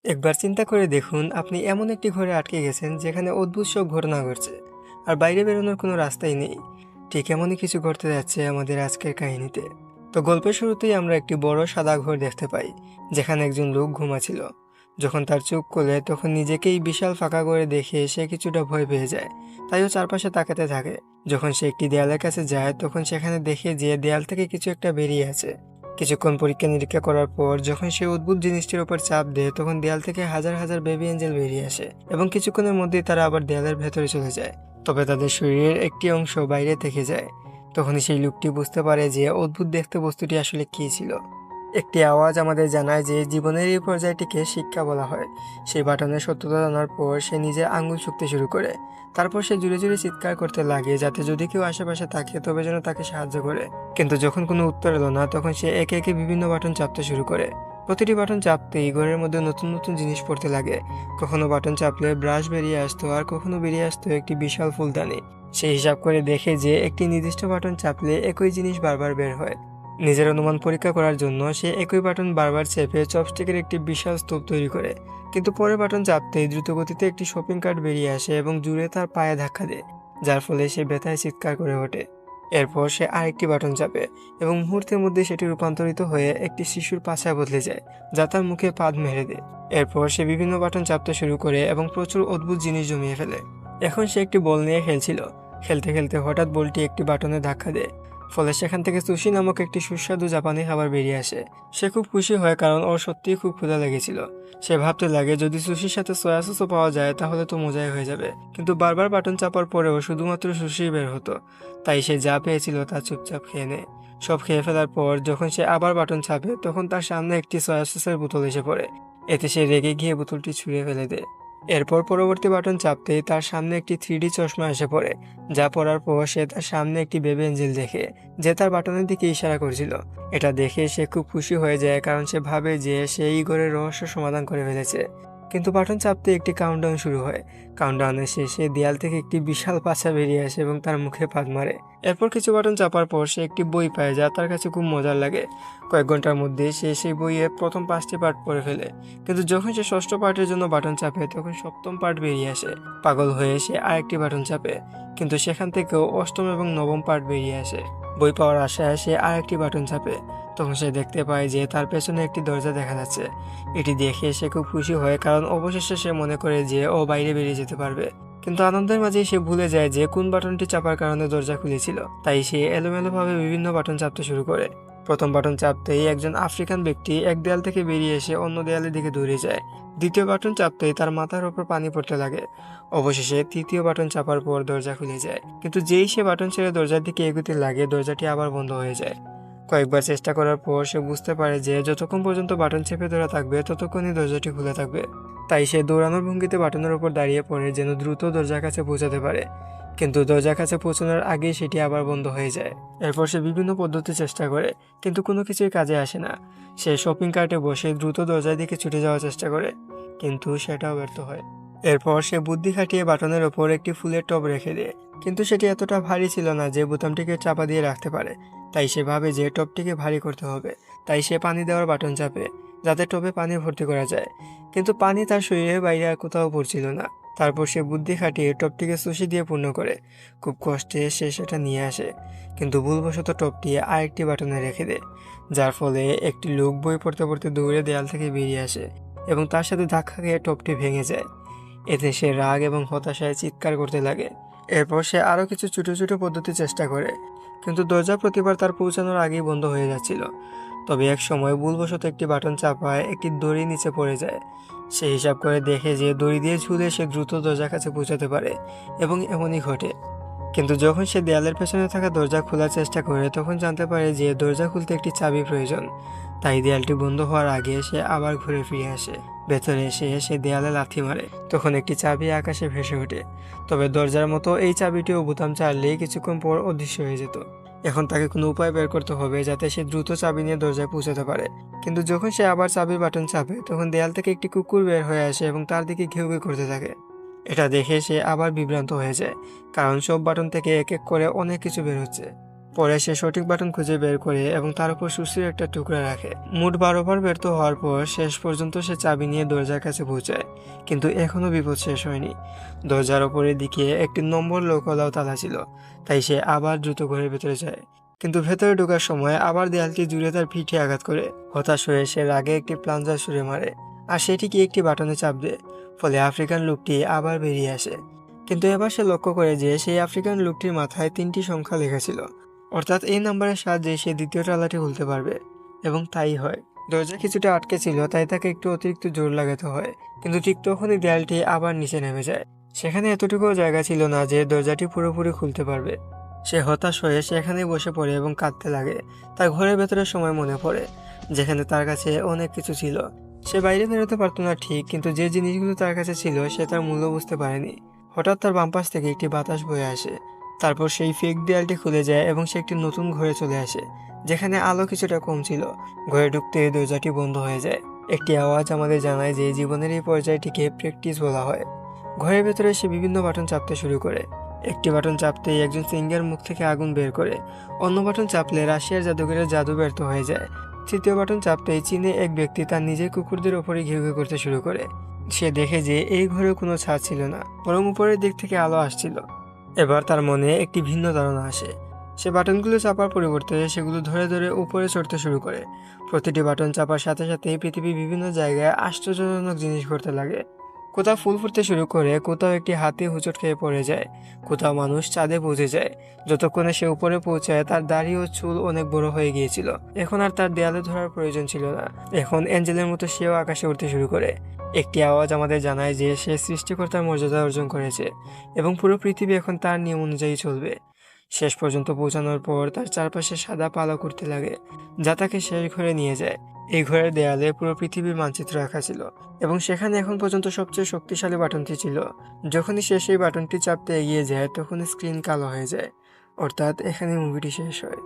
একবার চিন্তা করে দেখুন, আপনি এমন একটি ঘরে আটকে গেছেন যেখানে অদ্ভুত সব ঘটনা ঘটছে, আর বাইরে বেরোনোর কোনো রাস্তাই নেই। ঠিক এমনই কিছু ঘটতে যাচ্ছে আমাদের আজকের কাহিনীতে। তো গল্পের শুরুতেই আমরা একটি বড় সাদা ঘর দেখতে পাই, যেখানে একজন লোক ঘুমাচ্ছিল। যখন তার চোখ খোলে তখন নিজেকেই বিশাল ফাঁকা ঘরে দেখে সে কিছুটা ভয় পেয়ে যায়, তাইও চারপাশে তাকাতে থাকে। যখন সে একটি দেয়ালের কাছে যায় তখন সেখানে দেখে যে দেয়াল থেকে কিছু একটা বেরিয়ে আছে। কিছুক্ষণ পরীক্ষা নিরীক্ষা করার পর যখন সে অদ্ভুত জিনিসটির উপর চাপ দেয় তখন দেয়াল থেকে হাজার হাজার বেবি এঞ্জেল বেরিয়ে আসে, এবং কিছুক্ষণের মধ্যেই তারা আবার দেয়ালের ভেতরে চলে যায়। তবে তাদের শরীরের একটি অংশ বাইরে থেকে যায়। তখনই সেই লোকটি বুঝতে পারে যে অদ্ভুত দেখতে বস্তুটি আসলে কী ছিল। একটি আওয়াজ আমাদের জানায় যে জীবনের এই পর্যায়টিকে শিক্ষা বলা হয়। সেই বাটনের সত্যতা জানার পর সে নিজের আঙ্গুল ছুঁতে শুরু করে। তারপর সে জোরে জোরে চিৎকার করতে লাগে যাতে যদি কেউ আশেপাশে থাকে তবে যেন তাকে সাহায্য করে। কিন্তু যখন কোনো উত্তর এলো না তখন সে একে একে বিভিন্ন বাটন চাপতে শুরু করে। প্রতিটি বাটন চাপতেই ঘরের মধ্যে নতুন নতুন জিনিস পড়তে লাগে। কখনো বাটন চাপলে ব্রাশ বেরিয়ে আসতো, আর কখনো বেরিয়ে আসতো একটি বিশাল ফুলদানি। সে হিসাব করে দেখে যে একটি নির্দিষ্ট বাটন চাপলে একই জিনিস বারবার বের হয়। নিজের অনুমান পরীক্ষা করার জন্য সে একই বাটন বারবার চেপে চপস্টিকের একটি বিশাল স্তূপ তৈরি করে। কিন্তু পরের বাটন চাপতেই দ্রুত গতিতে একটি শপিং কার্ট বেরিয়ে আসে এবং জুড়ে তার পায়ে ধাক্কা দেয়, যার ফলে সে ব্যথায় চিৎকার করে ওঠে। এরপর সে আরেকটি বাটন চাপে এবং মুহূর্তের মধ্যে সেটি রূপান্তরিত হয়ে একটি শিশুর পাছায় বদলে যায়, যা তার মুখে পাদ মেরে দেয়। এরপর সে বিভিন্ন বাটন চাপতে শুরু করে এবং প্রচুর অদ্ভুত জিনিস জমিয়ে ফেলে। এখন সে একটি বল নিয়ে খেলছিল। খেলতে খেলতে হঠাৎ বলটি একটি বাটনে ধাক্কা দেয়, ফলে সেখান থেকে সুশি নামক একটি সুস্বাদু জাপানি খাবার বেরিয়ে আসে। সে খুব খুশি হয় কারণ ওর সত্যিই খুব ক্ষুধা লেগেছিল। সে ভাবতে লাগে যদি সুশির সাথে সয়া সসও পাওয়া যায় তাহলে তো মজাই হয়ে যাবে। কিন্তু বারবার বাটন চাপার পরেও শুধুমাত্র সুশি বের হতো, তাই সে যা পেয়েছিল তা চুপচাপ খেয়ে নেয়। সব খেয়ে ফেলার পর যখন সে আবার বাটন চাপে তখন তার সামনে একটি সয়া সসের বোতল এসে পড়ে। এতে সে রেগে গিয়ে বোতলটি ছুঁড়ে ফেলে দেয়। এরপর পরবর্তী বাটন চাপতেই তার সামনে একটি 3D চশমা এসে পড়ে, যা পড়ার পর সে তার সামনে একটি বেবি এঞ্জেল দেখে, যে তার বাটনের দিকে ইশারা করছিল। এটা দেখে সে খুব খুশি হয়ে যায় কারণ সে ভাবে যে সে এই ঘরের রহস্য সমাধান করে ফেলেছে। কিন্তু বাটন চাপতে একটি কাউন্টডাউন শুরু হয়। কাউন্টডাউনের শেষে দেয়াল থেকে একটি বিশাল পাছা বেরিয়ে আসে এবং তার মুখে পাদ মারে। এরপর কিছু বাটন চাপার পর সে একটি বই পায় যা তার কাছে খুব মজার লাগে। কয়েক ঘন্টার মধ্যে সে সেই বইয়ের প্রথম 5টি পার্ট পড়ে ফেলে। কিন্তু যখন সে ষষ্ঠ পার্টের জন্য বাটন চাপে তখন সপ্তম পার্ট বেরিয়ে আসে। পাগল হয়ে সে আরেকটি বাটন চাপে, কিন্তু সেখান থেকেও অষ্টম এবং নবম পার্ট বেরিয়ে আসে। বই পাওয়ার আশায় সে আরেকটি বাটন চাপে। তখন সে দেখতে পায় যে তার পেছনে একটি দরজা দেখা যাচ্ছে। এটি দেখে সে খুব খুশি হয় কারণ অবশেষে সে মনে করে যে ও বাইরে বেরিয়ে যেতে পারবে। কিন্তু আনন্দের মাঝেই সে ভুলে যায় যে কোন বাটনটি চাপার কারণে দরজা খুলেছিল। তাই সে এলোমেলোভাবে বিভিন্ন বাটন চাপতে শুরু করে। প্রথম বাটন চাপতেই একজন আফ্রিকান ব্যক্তি এক দেয়াল থেকে বেরিয়ে এসে অন্য দেয়ালের দিকে দৌড়ে যায়। দ্বিতীয় বাটন চাপতেই তার মাথার উপর পানি পড়তে লাগে। অবশেষে তৃতীয় বাটন চাপার পর দরজা খুলে যায়, কিন্তু যেই সে বাটন ছেড়ে দরজার দিকে এগোতে লাগে দরজাটি আবার বন্ধ হয়ে যায়। কয়েকবার চেষ্টা করার পর সে বুঝতে পারে যে যতক্ষণ পর্যন্ত বাটন চেপে ধরা থাকবে ততক্ষণই দরজাটি খুলে থাকবে। তাই সে দৌড়ানোর ভঙ্গিতে বাটনের উপর দাঁড়িয়ে পড়ে যেন দ্রুত দরজার কাছে পৌঁছাতে পারে। কিন্তু দরজার কাছে পৌঁছানোর আগেই সেটি আবার বন্ধ হয়ে যায়। এরপর সে বিভিন্ন পদ্ধতি চেষ্টা করে, কিন্তু কোনো কিছুই কাজে আসে না। সে শপিং কার্টে বসে দ্রুত দরজার দিকে ছুটে যাওয়ার চেষ্টা করে, কিন্তু সেটাও ব্যর্থ হয়। এরপর সে বুদ্ধি খাটিয়ে বাটনের ওপর একটি ফুলের টব রেখে দেয়, কিন্তু সেটি এতটা ভারী ছিল না যে বোতামটিকে চাপা দিয়ে রাখতে পারে। তাই সে ভাবে যে টবটিকে ভারী করতে হবে। তাই সে পানি দেওয়ার বাটন চাপে, যাতে টবে পানি ভর্তি করা যায়। কিন্তু পানি তার শরীরের বাইরে আর কোথাও পড়ছিল না। তারপর সে বুদ্ধি খাটিয়ে টবটিকে সুশি দিয়ে পূর্ণ করে। খুব কষ্টে সে সেটা নিয়ে আসে, কিন্তু ভুলবশত টবটি আরেকটি বাটনে রেখে দেয়, যার ফলে একটি লোক বই পড়তে পড়তে দৌড়ে দেয়াল থেকে বেরিয়ে আসে এবং তার সাথে ধাক্কা খেয়ে টবটি ভেঙে যায়। এতে সে রাগ এবং হতাশায় চিৎকার করতে লাগে। এরপর সে আরও কিছু ছোট ছোট পদ্ধতি চেষ্টা করে, কিন্তু দরজা প্রতিবার তার পৌঁছানোর আগেই বন্ধ হয়ে যাচ্ছিল। তবে এক সময় ভুলবশত একটি বাটন চাপায় একটি দড়ি নিচে পড়ে যায়। সে হিসাব করে দেখে যে দড়ি দিয়ে ঝুলে সে দ্রুত দরজার কাছে পৌঁছাতে পারে, এবং এমনই ঘটে। কিন্তু যখন সে দেয়ালের পেছনে থাকা দরজা খোলার চেষ্টা করে তখন জানতে পারে যে দরজা খুলতে একটি চাবি প্রয়োজন। তাই দেয়ালটি বন্ধ হওয়ার আগে সে আবার ঘুরে ফিরে আসে। ভেতরে এসে সে দেয়ালে লাথি মারে, তখন একটি চাবি আকাশে ভেসে ওঠে। তবে দরজার মতো এই চাবিটিও বোতাম চাড়লেই কিছুক্ষণ পর অদৃশ্য হয়ে যেত। এখন তাকে কোনো উপায় বের করতে হবে যাতে সে দ্রুত চাবি নিয়ে দরজায় পৌঁছাতে পারে। কিন্তু যখন সে আবার চাবির বাটন চাপে তখন দেয়াল থেকে একটি কুকুর বের হয়ে আসে এবং তার দিকে ঘেউ ঘেউ করতে থাকে। এটা দেখে সে আবার বিভ্রান্ত হয়ে যায়, কারণ সব বাটন থেকে এক এক করে অনেক কিছু বের হচ্ছে। পরে সে সঠিক বাটন খুঁজে বের করে এবং তার উপর সুস্থির একটা টুকরা রাখে। মোট 12 বার ব্যর্থ হওয়ার পর শেষ পর্যন্ত সে চাবি নিয়ে দরজার কাছে পৌঁছায়, কিন্তু এখনো বিপদ শেষ হয়নি। দরজার ওপরের দিকে একটি নম্বর লোকলাও তালা ছিল, তাই সে আবার দ্রুত ঘরের ভেতরে যায়। কিন্তু ভেতরে ঢোকার সময় আবার দেয়ালটি জুড়ে তার পিঠে আঘাত করে। হতাশ হয়ে সে রাগে একটি প্লাঞ্জার ছুঁড়ে মারে আর সেটিকে একটি বাটনে চাপ দেয়, ফলে আফ্রিকান লোকটি আবার বেরিয়ে আসে। কিন্তু এবার সে লক্ষ্য করে যে সেই আফ্রিকান লোকটির মাথায় 3টি সংখ্যা লেখা ছিল, অর্থাৎ এই নাম্বারের সাহায্যে সে দ্বিতীয় তালাটি খুলতে পারবে। এবং তাই হয়। দরজা কিছুটা আটকে ছিল, তাই তাকে একটু অতিরিক্ত জোর লাগাতে হয়, কিন্তু ঠিক তখনই দেয়ালটি আবার নিচে নেমে যায়। সেখানে এতটুকু জায়গা ছিল না যে দরজাটি পুরোপুরি খুলতে পারবে। সে হতাশ হয়ে সেখানেই বসে পড়ে এবং কাঁদতে লাগে। তার ঘরের ভেতরে সময় মনে পড়ে, যেখানে তার কাছে অনেক কিছু ছিল। সে বাইরে বেরোতে পারতো না ঠিক, কিন্তু যে জিনিসগুলো তার কাছে ছিল সে তার মূল্য বুঝতে পারেনি। হঠাৎ তার বাম পাশ থেকে একটি বাতাস বয়ে আসে। তারপর সেই ফেক দেয়ালটি খুলে যায় এবং সে একটি নতুন ঘরে চলে আসে, যেখানে আলো কিছুটা কম ছিল। ঘরে ঢুকতে দরজাটি বন্ধ হয়ে যায়। একটি আওয়াজ আমাদের জানায় যে জীবনের এই পর্যায়টিকে প্র্যাকটিস বলা হয়। ঘরের ভেতরে সে বিভিন্ন বাটন চাপতে শুরু করে। একটি বাটন চাপতেই একজন সিঙ্গার মুখ থেকে আগুন বের করে, অন্য বাটন চাপলে রাশিয়ার জাদুঘরের জাদু ব্যর্থ হয়ে যায়। তৃতীয় বাটন চাপতেই চীনে এক ব্যক্তি তার নিজের কুকুরদের ওপরে ঘেউ ঘেউ করতে শুরু করে। সে দেখে যে এই ঘরে কোনো ছাদ ছিল না, বরং উপরের দিক থেকে আলো আসছিল। এবার তার মনে একটি ভিন্ন ধারণা আসে। সে বাটনগুলো চাপার পরিবর্তে সেগুলো ধরে ধরে উপরে চড়তে শুরু করে। প্রতিটি বাটন চাপার সাথে সাথে পৃথিবীর বিভিন্ন জায়গায় আশ্চর্যজনক জিনিস ঘটতে লাগে। কোথাও ফুল ফুটতে শুরু করে, কোথাও একটি হাতি হোঁচট খেয়ে পড়ে যায়, কোথাও মানুষ চাঁদে পৌঁছে যায়। যতক্ষণে সে উপরে পৌঁছায় তার দাড়ি ও চুল অনেক বড় হয়ে গিয়েছিল। এখন আর তার দেয়ালে ধরার প্রয়োজন ছিল না। এখন অ্যাঞ্জেলের মতো সেও আকাশে উঠতে শুরু করে। একটি আওয়াজ আমাদের জানায় যে সে সৃষ্টিকর্তার মর্যাদা অর্জন করেছে এবং পুরো পৃথিবী এখন তার নিয়ম অনুযায়ী চলবে। শেষ পর্যন্ত পৌঁছানোর পর তার চারপাশে সাদা পালা করতে লাগে, যা তাকে শেষ ঘরে নিয়ে যায়। এই ঘরের দেয়ালে পুরো পৃথিবীর মানচিত্র রাখা ছিল এবং সেখানে এখন পর্যন্ত সবচেয়ে শক্তিশালী বাটনটি ছিল। যখনই সে সেই বাটনটি চাপতে এগিয়ে যায় তখনই স্ক্রিন কালো হয়ে যায়, অর্থাৎ এখানে মুভিটি শেষ হয়।